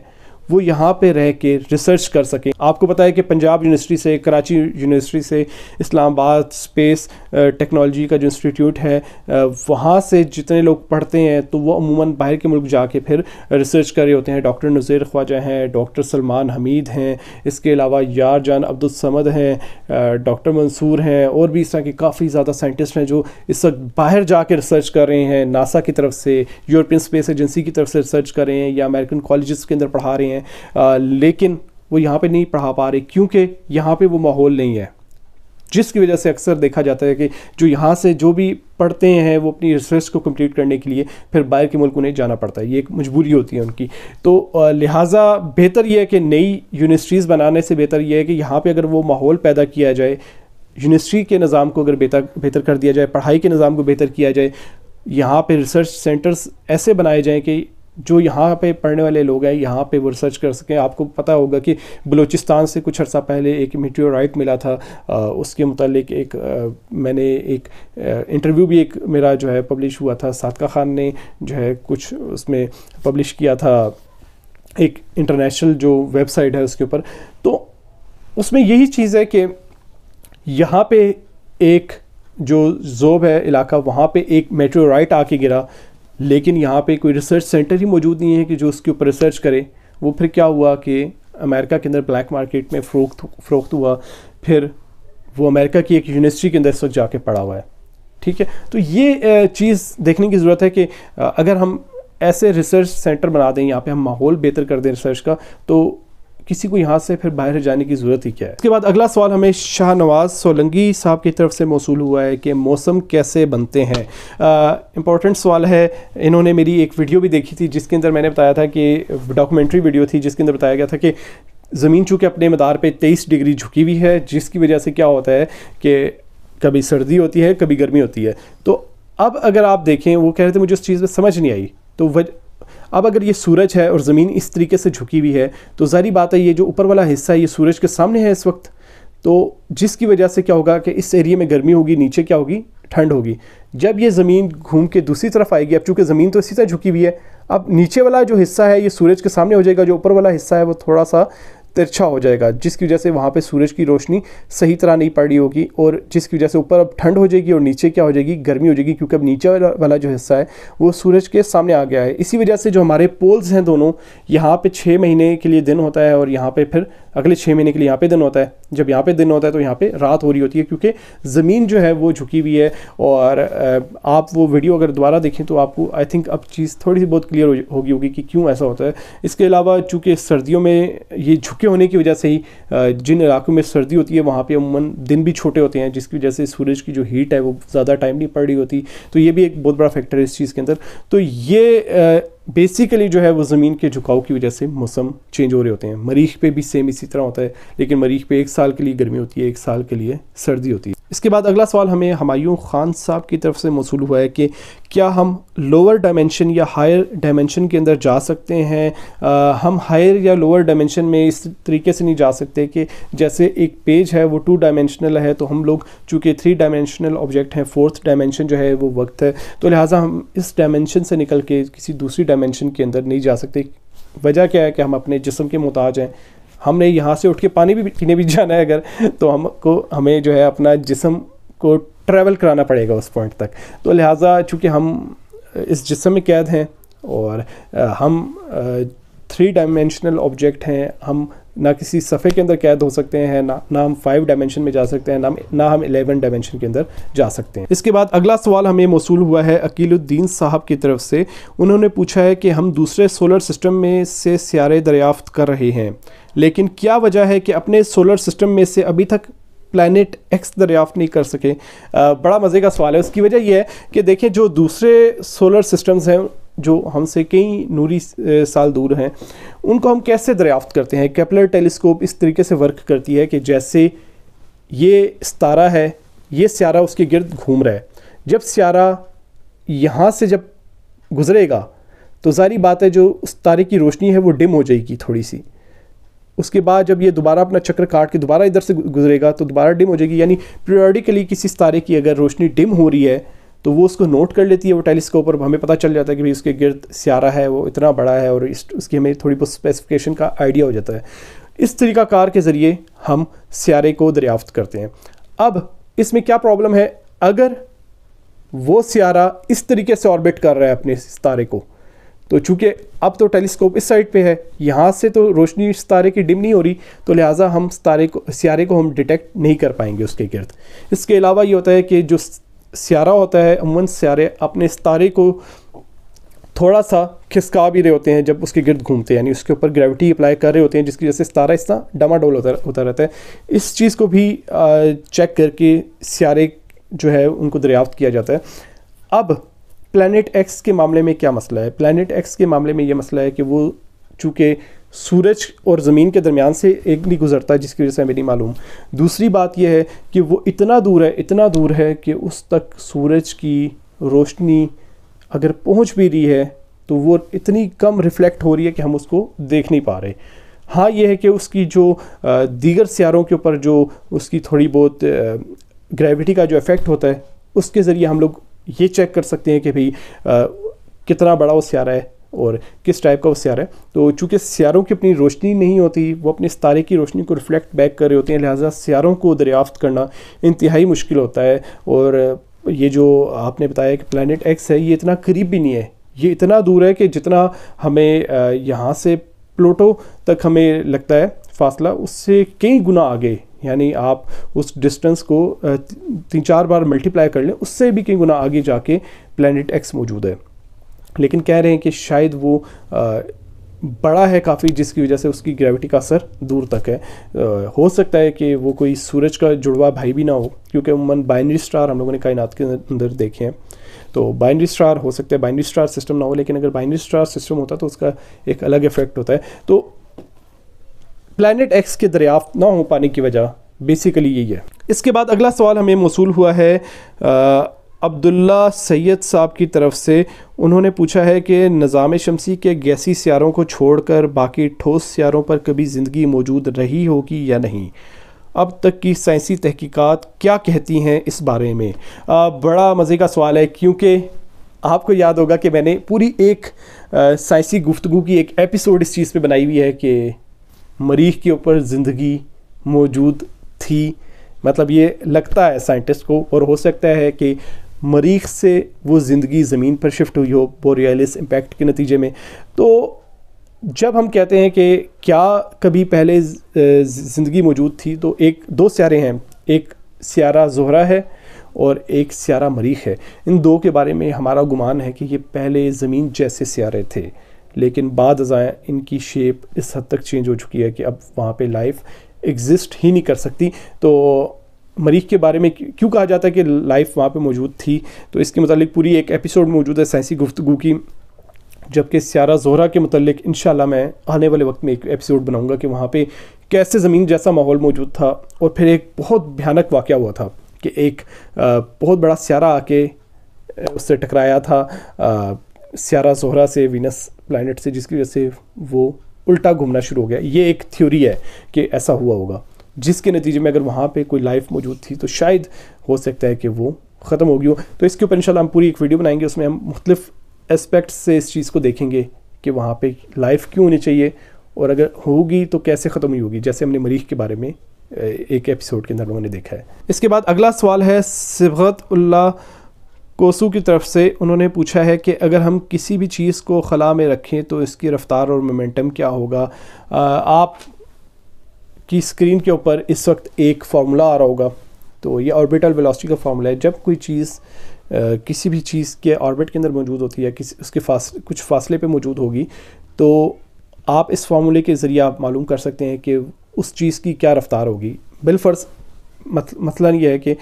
وہ یہاں پہ رہ کے ریسرچ کر سکیں. آپ کو پتہ ہے کہ پنجاب یونیورسٹی سے، کراچی یونیورسٹی سے، اسلام آباد اسپیس ٹیکنالوجی کا جو انسٹیٹیوٹ ہے وہاں سے جتنے لوگ پڑھتے ہیں تو وہ عموماً باہر کے ملک جا کے پھر ریسرچ کر رہے ہوتے ہیں. ڈاکٹر نذیر خواجہ ہیں، ڈاکٹر سلمان حمید ہیں، اس کے علاوہ یار جان عبدالصمد ہیں، ڈاکٹر منصور ہیں، اور بھی اس طرح کے کافی زیادہ سائنٹسٹ ہیں جو اس وقت باہر جا کے ریسرچ کر رہے ہیں. ناسا کی طرف سے، یورپین اسپیس ایجنسی کی طرف سے ریسرچ کر رہے ہیں، یا امریکن کالجز کے اندر پڑھا رہے ہیں، لیکن وہ یہاں پہ نہیں پڑھا پا رہے کیونکہ یہاں پہ وہ ماحول نہیں ہے، جس کی وجہ سے اکثر دیکھا جاتا ہے کہ جو یہاں سے جو بھی پڑھتے ہیں وہ اپنی ریسرچ کو کمپلیٹ کرنے کے لیے پھر باہر کے ملک انہیں جانا پڑتا ہے. یہ ایک مجبوری ہوتی ہے ان کی. تو لہٰذا بہتر یہ ہے کہ نئی یونیورسٹیز بنانے سے بہتر یہ ہے کہ یہاں پہ اگر وہ ماحول پیدا کیا جائے، یونیورسٹی کے نظام کو اگر بہتر کر دیا جائے، پڑھائی کے نظام کو بہتر کیا جائے، یہاں پہ ریسرچ سینٹرز ایسے بنائے جائیں کہ جو یہاں پہ پڑھنے والے لوگ ہیں یہاں پہ وہ ریسرچ کر سکیں. آپ کو پتہ ہوگا کہ بلوچستان سے کچھ عرصہ پہلے ایک میٹیورائٹ ملا تھا، اس کے متعلق ایک میں نے ایک انٹرویو بھی ایک میرا جو ہے پبلش ہوا تھا. صادقہ خان نے جو ہے کچھ اس میں پبلش کیا تھا، ایک انٹرنیشنل جو ویب سائٹ ہے اس کے اوپر. تو اس میں یہی چیز ہے کہ یہاں پہ ایک جو ذوب ہے علاقہ، وہاں پہ ایک میٹیورائٹ آ کے گرا، لیکن یہاں پہ کوئی ریسرچ سینٹر ہی موجود نہیں ہے کہ جو اس کے اوپر ریسرچ کرے. وہ پھر کیا ہوا کہ امریکہ کے اندر بلیک مارکیٹ میں فروخت ہوا، پھر وہ امریکہ کی ایک یونیورسٹی کے اندر اس وقت جا کے پڑا ہوا ہے. ٹھیک ہے، تو یہ چیز دیکھنے کی ضرورت ہے کہ اگر ہم ایسے ریسرچ سینٹر بنا دیں، یہاں پہ ہم ماحول بہتر کر دیں ریسرچ کا، تو کسی کو یہاں سے پھر باہر جانے کی ضرورت ہی کیا ہے. اس کے بعد اگلا سوال ہمیں شاہ نواز سولنگی صاحب کی طرف سے موصول ہوا ہے کہ موسم کیسے بنتے ہیں. امپورٹنٹ سوال ہے. انہوں نے میری ایک ویڈیو بھی دیکھی تھی جس کے اندر میں نے بتایا تھا کہ ڈاکومنٹری ویڈیو تھی جس کے اندر بتایا گیا تھا کہ زمین چونکہ اپنے مدار پہ 23 ڈگری جھکی ہوئی ہے، جس کی وجہ سے کیا ہوتا ہے کہ کبھی سردی ہوتی ہے، کبھی گرمی ہوتی ہے. تو اب اگر آپ دیکھیں، وہ کہہ رہے تھے مجھے اس چیز میں سمجھ نہیں آئی، تو اب اگر یہ سورج ہے اور زمین اس طریقے سے جھکی ہوئی ہے تو ظاہری بات ہے یہ جو اوپر والا حصہ ہے یہ سورج کے سامنے ہے اس وقت، تو جس کی وجہ سے کیا ہوگا کہ اس ایریے میں گرمی ہوگی، نیچے کیا ہوگی، ٹھنڈ ہوگی. جب یہ زمین گھوم کے دوسری طرف آئے گی، اب چونکہ زمین تو اسی طرح جھکی ہوئی ہے، اب نیچے والا جو حصہ ہے یہ سورج کے سامنے ہو جائے گا، جو اوپر والا حصہ ہے وہ تھوڑا سا ترچھا ہو جائے گا، جس کی وجہ سے وہاں پہ سورج کی روشنی صحیح طرح نہیں پڑ رہی ہوگی، اور جس کی وجہ سے اوپر اب ٹھنڈ ہو جائے گی اور نیچے کیا ہو جائے گی، گرمی ہو جائے گی، کیونکہ اب نیچے والا جو حصہ ہے وہ سورج کے سامنے آ گیا ہے. اسی وجہ سے جو ہمارے پولز ہیں دونوں، یہاں پہ 6 مہینے کے لیے دن ہوتا ہے اور یہاں پہ پھر اگلے 6 مہینے کے لیے یہاں پہ دن ہوتا ہے. جب یہاں پہ دن ہوتا ہے تو یہاں پہ رات ہو رہی ہوتی ہے، کیونکہ زمین جو ہے وہ جھکی ہوئی ہے. اور آپ وہ ویڈیو اگر دوبارہ دیکھیں تو آپ کو آئی تھنک اب چیز تھوڑی سی بہت کلیئر ہوگی کہ کیوں ایسا ہوتا ہے. اس کے علاوہ چونکہ سردیوں میں یہ جھکے ہونے کی وجہ سے ہی جن علاقوں میں سردی ہوتی ہے وہاں پہ عموماً دن بھی چھوٹے ہوتے ہیں، جس کی وجہ سے سورج کی جو ہیٹ ہے وہ زیادہ ٹائم نہیں پڑ رہی ہوتی. تو یہ بھی ایک بہت بڑا فیکٹر ہے اس چیز کے اندر. تو یہ بیسیکلی جو ہے وہ زمین کے جھکاؤ کی وجہ سے موسم چینج ہو رہے ہوتے ہیں. مریخ پہ بھی سیم اسی طرح ہوتا ہے، لیکن مریخ پہ 1 سال کے لیے گرمی ہوتی ہے، 1 سال کے لیے سردی ہوتی ہے. اس کے بعد اگلا سوال ہمیں ہمایوں خان صاحب کی طرف سے موصول ہوا ہے کہ کیا ہم لوور ڈائمنشن یا ہائر ڈائمنشن کے اندر جا سکتے ہیں؟ ہم ہائر یا لوور ڈائمنشن میں اس طریقے سے نہیں جا سکتے کہ جیسے ایک پیج ہے وہ 2 ڈائمنشنل ہے، تو ہم لوگ چونکہ 3 ڈائمنشنل آبجیکٹ ہیں، 4th ڈائمنشن جو ہے وہ وقت ہے، تو لہٰذا ہم اس ڈائمنشن سے نکل کے کسی دوسری ڈائمنشن کے اندر نہیں جا سکتے. وجہ کیا ہے کہ ہم اپنے جسم کے محتاج ہیں. ہم نے یہاں سے اٹھ کے پانی بھی پینے بھی جانا ہے اگر، تو ہمیں جو ہے اپنا جسم کو ٹریول کرانا پڑے گا اس پوائنٹ تک. تو لہٰذا چونکہ ہم اس جسم میں قید ہیں اور ہم 3 ڈائمنشنل آبجیکٹ ہیں، ہم نہ کسی صفحے کے اندر قید ہو سکتے ہیں، نہ ہم 5 ڈائمنشن میں جا سکتے ہیں، نہ ہم 11 ڈائمنشن کے اندر جا سکتے ہیں. اس کے بعد اگلا سوال ہمیں موصول ہوا ہے عقیل الدین صاحب کی طرف سے. انہوں نے پوچھا ہے کہ ہم دوسرے سولر سسٹم میں سے سیارے دریافت کر رہے ہیں، لیکن کیا وجہ ہے کہ اپنے سولر سسٹم میں سے ابھی تک پلانٹ ایکس دریافت نہیں کر سکے؟ بڑا مزے کا سوال ہے. اس کی وجہ یہ ہے کہ دیکھیں جو دوسرے سولر سسٹمز ہیں جو ہم سے کئی نوری سال دور ہیں، ان کو ہم کیسے دریافت کرتے ہیں؟ کیپلر ٹیلیسکوپ اس طریقے سے ورک کرتی ہے کہ جیسے یہ ستارہ ہے، یہ سیارہ اس کے گرد گھوم رہا ہے. جب سیارہ یہاں سے جب گزرے گا تو ظاہری بات ہے جو اس تارے کی روشنی ہے وہ ڈم ہو جائے گی تھوڑی سی. اس کے بعد جب یہ دوبارہ اپنا چکر کاٹ کے دوبارہ ادھر سے گزرے گا تو دوبارہ ڈم ہو جائے گی. یعنی پیریوڈیکلی کسی ستارے کی اگر روشنی ڈم ہو رہی ہے تو وہ اس کو نوٹ کر لیتی ہے وہ ٹیلیسکوپ، اور ہمیں پتہ چل جاتا ہے کہ بھئی اس کے گرد سیارہ ہے وہ اتنا بڑا ہے، اور اس کی ہمیں تھوڑی بہت اسپیسیفکیشن کا آئیڈیا ہو جاتا ہے۔ اس طریقہ کار کے ذریعے ہم سیارے کو دریافت کرتے ہیں۔ اب اس میں کیا پرابلم ہے، اگر وہ سیارہ اس طریقے سے آربٹ کر رہا ہے اپنے ستارے کو، تو چونکہ اب تو ٹیلیسکوپ اس سائڈ پہ ہے، یہاں سے تو روشنی ستارے کی ڈم نہیں ہو رہی، تو لہٰذا ہم سیارے کو ہم ڈیٹیکٹ نہیں کر پائیں گے اس کے گرد۔ اس کے علاوہ یہ ہوتا ہے کہ جو سیارہ ہوتا ہے، عموماً سیارے اپنے ستارے کو تھوڑا سا کھسکا بھی رہے ہوتے ہیں جب اس کے گرد گھومتے ہیں، یعنی اس کے اوپر گریوٹی اپلائی کر رہے ہوتے ہیں، جس کی وجہ سے ستارہ اس طرح ڈما ڈول ہوتا رہتا ہے۔ اس چیز کو بھی چیک کر کے سیارے جو ہے ان کو دریافت کیا جاتا ہے۔ اب پلانٹ ایکس کے معاملے میں کیا مسئلہ ہے؟ پلانٹ ایکس کے معاملے میں یہ مسئلہ ہے کہ وہ چونکہ سورج اور زمین کے درمیان سے ایک نہیں گزرتا، جس کی وجہ سے ہمیں نہیں معلوم۔ دوسری بات یہ ہے کہ وہ اتنا دور ہے کہ اس تک سورج کی روشنی اگر پہنچ بھی رہی ہے تو وہ اتنی کم ریفلیکٹ ہو رہی ہے کہ ہم اس کو دیکھ نہیں پا رہے۔ ہاں یہ ہے کہ اس کی جو دیگر سیاروں کے اوپر جو اس کی تھوڑی بہت گریوٹی کا جو ایفیکٹ ہوتا ہے، اس کے ذریعے ہم لوگ یہ چیک کر سکتے ہیں کہ بھئی کتنا بڑا وہ سیارہ ہے اور کس ٹائپ کا وہ سیارہ ہے۔ تو چونکہ سیاروں کی اپنی روشنی نہیں ہوتی، وہ اپنے ستارے کی روشنی کو ریفلیکٹ بیک کر رہے ہوتے ہیں، لہٰذا سیاروں کو دریافت کرنا انتہائی مشکل ہوتا ہے۔ اور یہ جو آپ نے بتایا کہ پلانٹ ایکس ہے، یہ اتنا قریب بھی نہیں ہے، یہ اتنا دور ہے کہ جتنا ہمیں یہاں سے پلوٹو تک ہمیں لگتا ہے فاصلہ، اس سے کئی گنا آگے، یعنی آپ اس ڈسٹنس کو 3-4 بار ملٹیپلائی کر لیں، اس سے بھی کئی گنا آگے جا کے پلانٹ ایکس موجود ہے۔ لیکن کہہ رہے ہیں کہ شاید وہ بڑا ہے کافی، جس کی وجہ سے اس کی گریوٹی کا اثر دور تک ہے۔ ہو سکتا ہے کہ وہ کوئی سورج کا جڑوا بھائی بھی نہ ہو، کیونکہ عموماً بائنری سٹار ہم لوگوں نے کائنات کے اندر دیکھے ہیں، تو بائنری سٹار ہو سکتا ہے، بائنری سٹار سسٹم نہ ہو، لیکن اگر بائنری سٹار سسٹم ہوتا تو اس کا ایک الگ ایفیکٹ ہوتا ہے۔ تو پلانٹ ایکس کے دریافت نہ ہو پانے کی وجہ بیسیکلی یہی ہے۔ اس کے بعد اگلا سوال ہمیں موصول ہوا ہے عبداللہ سید صاحب کی طرف سے۔ انہوں نے پوچھا ہے کہ نظام شمسی کے گیسی سیاروں کو چھوڑ کر باقی ٹھوس سیاروں پر کبھی زندگی موجود رہی ہوگی یا نہیں؟ اب تک کی سائنسی تحقیقات کیا کہتی ہیں اس بارے میں؟ بڑا مزے کا سوال ہے، کیونکہ آپ کو یاد ہوگا کہ میں نے پوری ایک سائنسی گفتگو کی ایک ایپیسوڈ اس چیز پہ بنائی ہوئی ہے کہ مریخ کے اوپر زندگی موجود تھی، مطلب یہ لگتا ہے سائنٹسٹ کو، اور ہو سکتا ہے کہ مریخ سے وہ زندگی زمین پر شفٹ ہوئی ہو بوریالس امپیکٹ کے نتیجے میں۔ تو جب ہم کہتے ہیں کہ کیا کبھی پہلے زندگی موجود تھی، تو دو سیارے ہیں، ایک سیارہ زہرہ ہے اور ایک سیارہ مریخ ہے۔ ان دو کے بارے میں ہمارا گمان ہے کہ یہ پہلے زمین جیسے سیارے تھے، لیکن بعد ازاں ان کی شیپ اس حد تک چینج ہو چکی ہے کہ اب وہاں پہ لائف ایگزسٹ ہی نہیں کر سکتی۔ تو مریخ کے بارے میں کیوں کہا جاتا ہے کہ لائف وہاں پہ موجود تھی، تو اس کے متعلق پوری ایک ایپیسوڈ موجود ہے سائنسی گفتگو کی، جبکہ سیارہ زہرہ کے متعلق انشاءاللہ میں آنے والے وقت میں ایک ایپیسوڈ بناؤں گا کہ وہاں پہ کیسے زمین جیسا ماحول موجود تھا۔ اور پھر ایک بہت بھیانک واقعہ ہوا تھا کہ ایک بہت بڑا سیارہ آ کے اس سے ٹکرایا تھا، سیارہ زہرہ سے، وینس پلانٹ سے، جس کی وجہ سے وہ الٹا گھومنا شروع ہو گیا۔ یہ ایک تھیوری ہے کہ ایسا ہوا ہوگا، جس کے نتیجے میں اگر وہاں پہ کوئی لائف موجود تھی تو شاید ہو سکتا ہے کہ وہ ختم ہو گئی ہو۔ تو اس کے اوپر انشاءاللہ ہم پوری ایک ویڈیو بنائیں گے، اس میں ہم مختلف اسپیکٹس سے اس چیز کو دیکھیں گے کہ وہاں پہ لائف کیوں ہونی چاہیے، اور اگر ہوگی تو کیسے ختم ہوئی ہوگی، جیسے ہم نے مریخ کے بارے میں ایک ایپیسوڈ کے اندر لوگوں نے دیکھا ہے۔ اس کے بعد اگلا سوال ہے صبغت اللہ کوسو کی طرف سے۔ انہوں نے پوچھا ہے کہ اگر ہم کسی بھی چیز کو خلا میں رکھیں تو اس کی رفتار اور مومنٹم کیا ہوگا؟ آپ کی اسکرین کے اوپر اس وقت ایک فارمولا آ رہا ہوگا، تو یہ آربیٹل ویلوسٹی کا فارمولا ہے۔ جب کوئی چیز کسی بھی چیز کے آربٹ کے اندر موجود ہوتی ہے، اس کے کچھ فاصلے پہ موجود ہوگی، تو آپ اس فارمولے کے ذریعے آپ معلوم کر سکتے ہیں کہ اس چیز کی کیا رفتار ہوگی۔ بالفرض مثلا یہ ہے کہ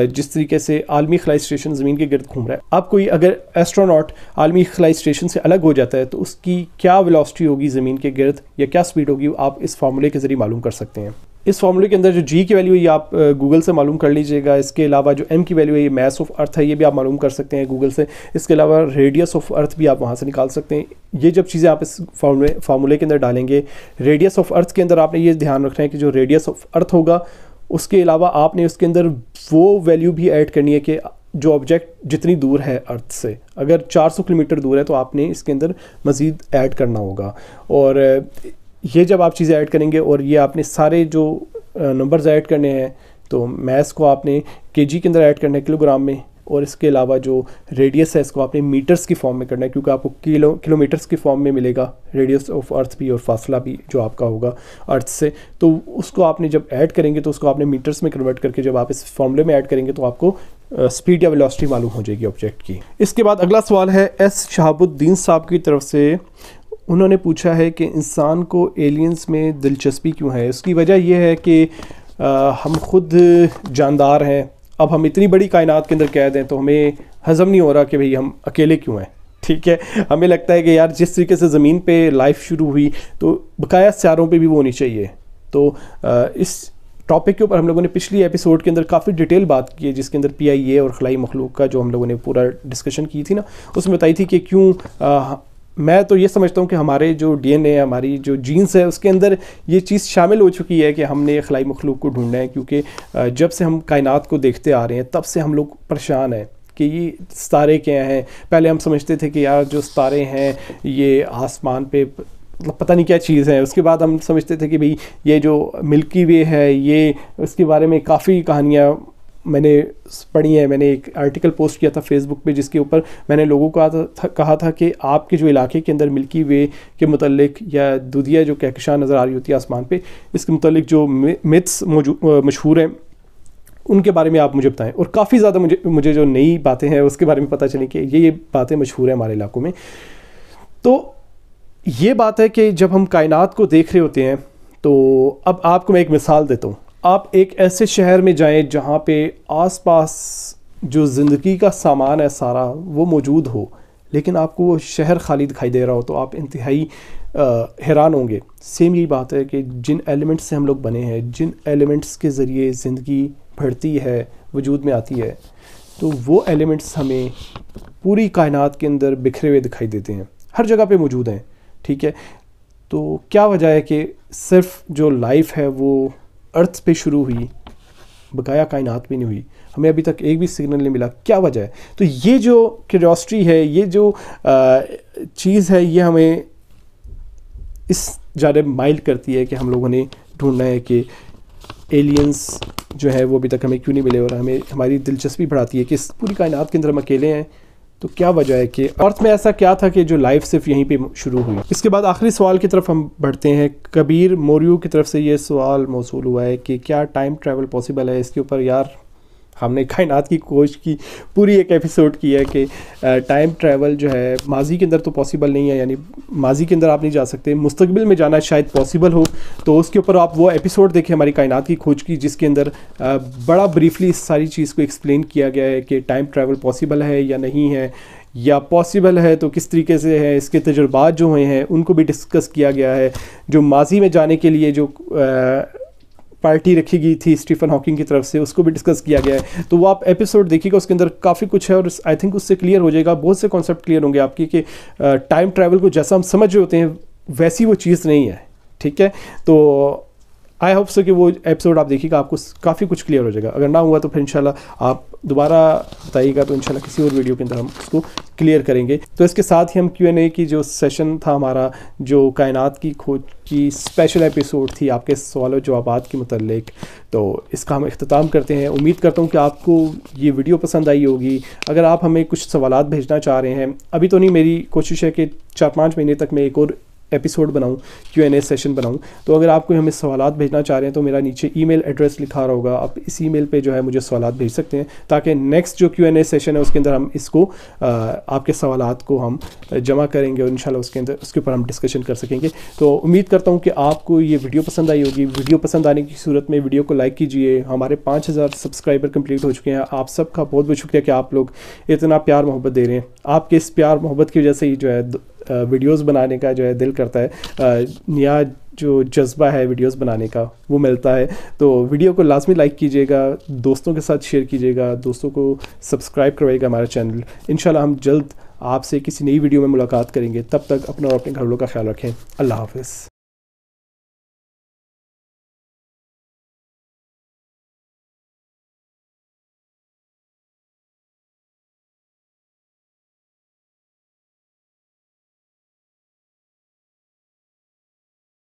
جس طریقے سے عالمی خلائی اسٹیشن زمین کے گرد گھوم رہا ہے، اب کوئی اگر ایسٹروناٹ عالمی خلائی اسٹیشن سے الگ ہو جاتا ہے تو اس کی کیا ویلوسٹی ہوگی زمین کے گرد، یا کیا سپیڈ ہوگی، آپ اس فارمولے کے ذریعے معلوم کر سکتے ہیں۔ اس فارمولے کے اندر جو جی کی ویلیو ہے یہ آپ گوگل سے معلوم کر لیجئے گا۔ اس کے علاوہ جو ایم کی ویلیو ہے یہ میس آف ارتھ ہے، یہ بھی آپ معلوم کر سکتے ہیں گوگل سے۔ اس کے علاوہ ریڈیس آف ارتھ بھی آپ وہاں سے نکال سکتے ہیں۔ یہ جب چیزیں آپ اس فارمولے کے اندر ڈالیں گے، ریڈیس آف ارتھ کے اندر آپ نے یہ دھیان رکھنا ہے کہ جو ریڈیس آف ارتھ ہوگا، اس کے علاوہ آپ نے اس کے اندر وہ ویلیو بھی ایڈ کرنی ہے کہ جو آبجیکٹ جتنی دور ہے ارتھ سے، اگر 400 کلومیٹر دور ہے تو آپ نے اس کے اندر مزید ایڈ کرنا ہوگا، اور یہ جب آپ چیزیں ایڈ کریں گے اور یہ آپ نے سارے جو نمبرز ایڈ کرنے ہیں تو میس کو آپ نے کے جی کے اندر ایڈ کرنا ہے، کلو گرام میں، اور اس کے علاوہ جو ریڈیس ہے اس کو آپ نے میٹرز کی فارم میں کرنا ہے، کیونکہ آپ کو کلو میٹرز کی فارم میں ملے گا ریڈیس آف ارتھ بھی اور فاصلہ بھی جو آپ کا ہوگا ارتھ سے، تو اس کو آپ نے جب ایڈ کریں گے تو اس کو آپ نے میٹرز میں کنورٹ کر کے جب آپ اس فارمولے میں ایڈ کریں گے تو آپ کو اسپیڈ یا ویلوسٹی معلوم ہو جائے گی آبجیکٹ کی۔ اس کے بعد اگلا سوال ہے ایس شہاب الدین صاحب کی طرف سے، انہوں نے پوچھا ہے کہ انسان کو ایلینز میں دلچسپی کیوں ہے؟ اس کی وجہ یہ ہے کہ ہم خود جاندار ہیں، اب ہم اتنی بڑی کائنات کے اندر قید ہیں تو ہمیں ہضم نہیں ہو رہا کہ بھئی ہم اکیلے کیوں ہیں، ٹھیک ہے؟ ہمیں لگتا ہے کہ یار جس طریقے سے زمین پہ لائف شروع ہوئی تو بقایا سیاروں پہ بھی وہ ہونی چاہیے۔ تو اس ٹاپک کے اوپر ہم لوگوں نے پچھلی ایپیسوڈ کے اندر کافی ڈیٹیل بات کی ہے، جس کے اندر پی آئی اے اور خلائی مخلوق کا جو ہم لوگوں نے پورا ڈسکشن کی تھی نا، اس میں بتائی تھی کہ کیوں میں تو یہ سمجھتا ہوں کہ ہمارے جو ڈی این اے، ہماری جو جینس ہے، اس کے اندر یہ چیز شامل ہو چکی ہے کہ ہم نے خلائی مخلوق کو ڈھونڈنا ہے، کیونکہ جب سے ہم کائنات کو دیکھتے آ رہے ہیں تب سے ہم لوگ پریشان ہیں کہ یہ ستارے کیا ہیں۔ پہلے ہم سمجھتے تھے کہ یار جو ستارے ہیں یہ آسمان پہ پتہ نہیں کیا چیز ہے، اس کے بعد ہم سمجھتے تھے کہ بھئی یہ جو ملکی وے ہے، یہ اس کے بارے میں کافی کہانیاں میں نے پڑھی ہیں۔ میں نے ایک آرٹیکل پوسٹ کیا تھا فیس بک پہ جس کے اوپر میں نے لوگوں کو کہا تھا کہ آپ کے جو علاقے کے اندر ملکی وے کے متعلق یا دودھیا جو کہکشاں نظر آ رہی ہوتی ہے آسمان پہ، اس کے متعلق جو متس مشہور ہیں ان کے بارے میں آپ مجھے بتائیں، اور کافی زیادہ مجھے جو نئی باتیں ہیں اس کے بارے میں پتہ چلی کہ یہ باتیں مشہور ہیں ہمارے علاقوں میں۔ تو یہ بات ہے کہ جب ہم کائنات کو دیکھ رہے ہوتے ہیں تو اب آپ کو میں ایک مثال دیتا ہوں۔ آپ ایک ایسے شہر میں جائیں جہاں پہ آس پاس جو زندگی کا سامان ہے سارا وہ موجود ہو، لیکن آپ کو وہ شہر خالی دکھائی دے رہا ہو تو آپ انتہائی حیران ہوں گے۔ سیم یہی بات ہے کہ جن ایلیمنٹس سے ہم لوگ بنے ہیں، جن ایلیمنٹس کے ذریعے زندگی بڑھتی ہے، وجود میں آتی ہے، تو وہ ایلیمنٹس ہمیں پوری کائنات کے اندر بکھرے ہوئے دکھائی دیتے ہیں، ہر جگہ پہ موجود ہیں، ٹھیک ہے؟ تو کیا وجہ ہے کہ صرف جو لائف ہے وہ ارتھ پہ شروع ہوئی، بقایا کائنات بھی نہیں ہوئی؟ ہمیں ابھی تک ایک بھی سگنل نہیں ملا، کیا وجہ ہے؟ تو یہ جو کیوریوسٹی ہے، یہ جو چیز ہے، یہ ہمیں اس جانب مائل کرتی ہے کہ ہم لوگوں نے ڈھونڈنا ہے کہ ایلینز جو ہے وہ ابھی تک ہمیں کیوں نہیں ملے، اور ہمیں ہماری دلچسپی بڑھاتی ہے کہ اس پوری کائنات کے اندر ہم اکیلے ہیں۔ تو کیا وجہ ہے کہ ارتھ میں ایسا کیا تھا کہ جو لائف صرف یہیں پہ شروع ہوئی؟ اس کے بعد آخری سوال کی طرف ہم بڑھتے ہیں۔ کبیر موریو کی طرف سے یہ سوال موصول ہوا ہے کہ کیا ٹائم ٹریول پاسبل ہے؟ اس کے اوپر یار ہم نے کائنات کی کھوج کی پوری ایک ایپیسوڈ کی ہے کہ ٹائم ٹریول جو ہے ماضی کے اندر تو پاسبل نہیں ہے، یعنی ماضی کے اندر آپ نہیں جا سکتے، مستقبل میں جانا شاید پاسبل ہو۔ تو اس کے اوپر آپ وہ ایپیسوڈ دیکھیں ہماری کائنات کی کھوج کی، جس کے اندر بڑا بریفلی اس ساری چیز کو ایکسپلین کیا گیا ہے کہ ٹائم ٹریول پاسبل ہے یا نہیں ہے، یا پاسبل ہے تو کس طریقے سے ہے، اس کے تجربات جو ہوئے ہیں ان کو بھی ڈسکس کیا گیا ہے۔ جو ماضی میں جانے کے لیے جو پارٹی رکھی گئی تھی اسٹیفن ہاکنگ کی طرف سے، اس کو بھی ڈسکس کیا گیا ہے۔ تو وہ آپ ایپیسوڈ دیکھیے گا، اس کے اندر کافی کچھ ہے، اور آئی تھنک اس سے کلیئر ہو جائے گا، بہت سے کانسیپٹ کلیئر ہوں گے آپ کی کہ ٹائم ٹریول کو جیسا ہم سمجھ رہے ہوتے ہیں ویسی وہ چیز نہیں ہے، ٹھیک ہے؟ تو آئی ہوپ سو کہ وہ ایپیسوڈ آپ دیکھیے گا، آپ کو کافی کچھ کلیئر ہو جائے گا۔ اگر نہ ہوا تو پھر انشاءاللہ آپ دوبارہ بتائیے گا، تو انشاءاللہ کسی اور ویڈیو کے اندر ہم اس کو کلیئر کریں گے۔ تو اس کے ساتھ ہی ہم کیو این اے کی جو سیشن تھا ہمارا، جو کائنات کی کھوج کی اسپیشل ایپیسوڈ تھی آپ کے سوال و جوابات کے متعلق، تو اس کا ہم اختتام کرتے ہیں۔ امید کرتا ہوں کہ آپ کو یہ ویڈیو پسند آئی ہوگی۔ اگر آپ ہمیں کچھ سوالات بھیجنا چاہ رہے ہیں، ابھی تو نہیں، میری کوشش ہے کہ 4-5 مہینے تک میں ایک اور ایپیسوڈ بناؤں، کیو این اے سیشن بناؤں۔ تو اگر آپ کوئی ہمیں سوالات بھیجنا چاہ رہے ہیں تو میرا نیچے ای میل ایڈریس لکھا رہا ہوگا، آپ اس ای میل پہ جو ہے مجھے سوالات بھیج سکتے ہیں، تاکہ نیکسٹ جو کیو این اے سیشن ہے اس کے اندر ہم اس کو آپ کے سوالات کو ہم جمع کریں گے، اور انشاءاللہ اس کے اوپر ہم ڈسکشن کر سکیں گے۔ تو امید کرتا ہوں کہ آپ کو یہ ویڈیو پسند آئی ہوگی۔ ویڈیو پسند آنے کی صورت میں ویڈیو کو لائک کیجئے۔ ہمارے 5000 سبسکرائبر کمپلیٹ ہو چکے ہیں۔ آپ سب کا بہت بہت شکریہ کہ آپ لوگ اتنا پیار محبت دے رہے ہیں۔ آپ کے اس پیار محبت کی وجہ سے ہی جو ہے ویڈیوز بنانے کا جو ہے دل کرتا ہے، نیا جو جذبہ ہے ویڈیوز بنانے کا وہ ملتا ہے۔ تو ویڈیو کو لازمی لائک کیجیے گا، دوستوں کے ساتھ شیئر کیجیے گا، دوستوں کو سبسکرائب کروائیے گا ہمارا چینل۔ انشاءاللہ ہم جلد آپ سے کسی نئی ویڈیو میں ملاقات کریں گے، تب تک اپنا اور اپنے گھر والوں کا خیال رکھیں۔ اللہ حافظ۔